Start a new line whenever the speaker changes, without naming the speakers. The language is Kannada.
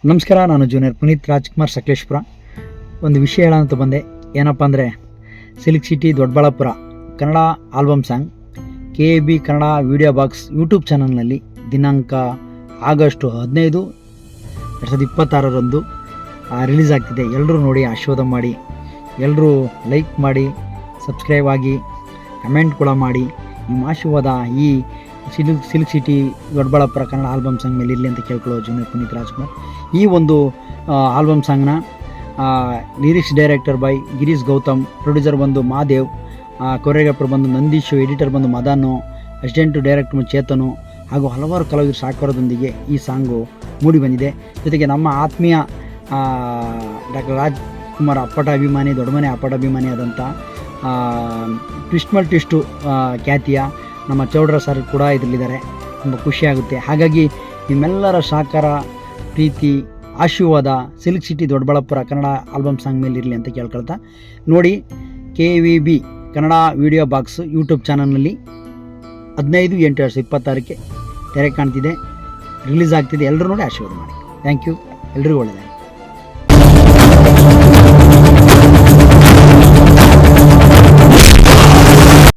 ನಮಸ್ಕಾರ, ನಾನು ಜೂನಿಯರ್ ಪುನೀತ್ ರಾಜ್ಕುಮಾರ್ ಸಕಲೇಶ್ಪುರ. ಒಂದು ವಿಷಯ ಹೇಳೋಂತ ಬಂದೆ. ಏನಪ್ಪ ಅಂದರೆ, silk city Doddaballapura Kannada album song KAB Kannada video box YouTube ಚಾನಲ್ನಲ್ಲಿ ದಿನಾಂಕ ಆಗಸ್ಟ್ 15, 2026 ರಿಲೀಸ್ ಆಗ್ತಿದೆ. ಎಲ್ಲರೂ ನೋಡಿ ಆಶೀರ್ವಾದ ಮಾಡಿ, ಎಲ್ಲರೂ ಲೈಕ್ ಮಾಡಿ, ಸಬ್ಸ್ಕ್ರೈಬ್ ಆಗಿ, ಕಮೆಂಟ್ ಕೂಡ ಮಾಡಿ. ನಿಮ್ಮ ಆಶೀರ್ವಾದ ಈ silk city Doddaballapura Kannada album song ಮೇಲೆ ಇರಲಿ ಅಂತ ಕೇಳ್ಕೊಳ್ಳೋ ಜೂನಿಯರ್ ಪುನೀತ್ ರಾಜ್ಕುಮಾರ್. ಈ ಒಂದು ಆಲ್ಬಮ್ ಸಾಂಗ್ನ lyrics director by Girish Gautam, producer ಬಂದು ಮಹಾದೇವ್, ಕೊರಿಯೋಗ್ರಾಫರ್ ಬಂದು ನಂದೀಶು, ಎಡಿಟರ್ ಬಂದು ಮದನು, ಅಸಿಸ್ಟೆಂಟು ಡೈರೆಕ್ಟರ್ ಚೇತನು ಹಾಗೂ ಹಲವಾರು ಕಲಾವಿದರ ಸಹಕಾರದೊಂದಿಗೆ ಈ ಸಾಂಗು ಮೂಡಿ ಬಂದಿದೆ. ಜೊತೆಗೆ ನಮ್ಮ ಆತ್ಮೀಯ ಡಾಕ್ಟರ್ ರಾಜ್ಕುಮಾರ್ ಅಪ್ಪಟ ಅಭಿಮಾನಿ, ದೊಡ್ಡಮನೆ ಅಪ್ಪಟ ಅಭಿಮಾನಿ ಆದಂಥ ಟ್ವಿಸ್ಟು ಖ್ಯಾತಿಯ ನಮ್ಮ ಚೌಡ್ರ ಸರ್ ಕೂಡ ಇದರಲ್ಲಿದ್ದಾರೆ. ತುಂಬ ಖುಷಿಯಾಗುತ್ತೆ. ಹಾಗಾಗಿ ನಿಮ್ಮೆಲ್ಲರ ಸಹಕಾರ, ಪ್ರೀತಿ, ಆಶೀರ್ವಾದ silk city Doddaballapura Kannada album song ಮೇಲೆ ಇರಲಿ ಅಂತ ಕೇಳ್ಕೊಳ್ತಾ, ನೋಡಿ KAB Kannada video box YouTube ಚಾನಲ್ನಲ್ಲಿ 15/8/2026 ತೆರೆ ಕಾಣ್ತಿದೆ, ರಿಲೀಸ್ ಆಗ್ತಿದೆ. ಎಲ್ಲರೂ ನೋಡಿ ಆಶೀರ್ವಾದ ಮಾಡಿ. Thank you. ಎಲ್ರಿಗೂ ಒಳ್ಳೆಯದಾಗಲಿ.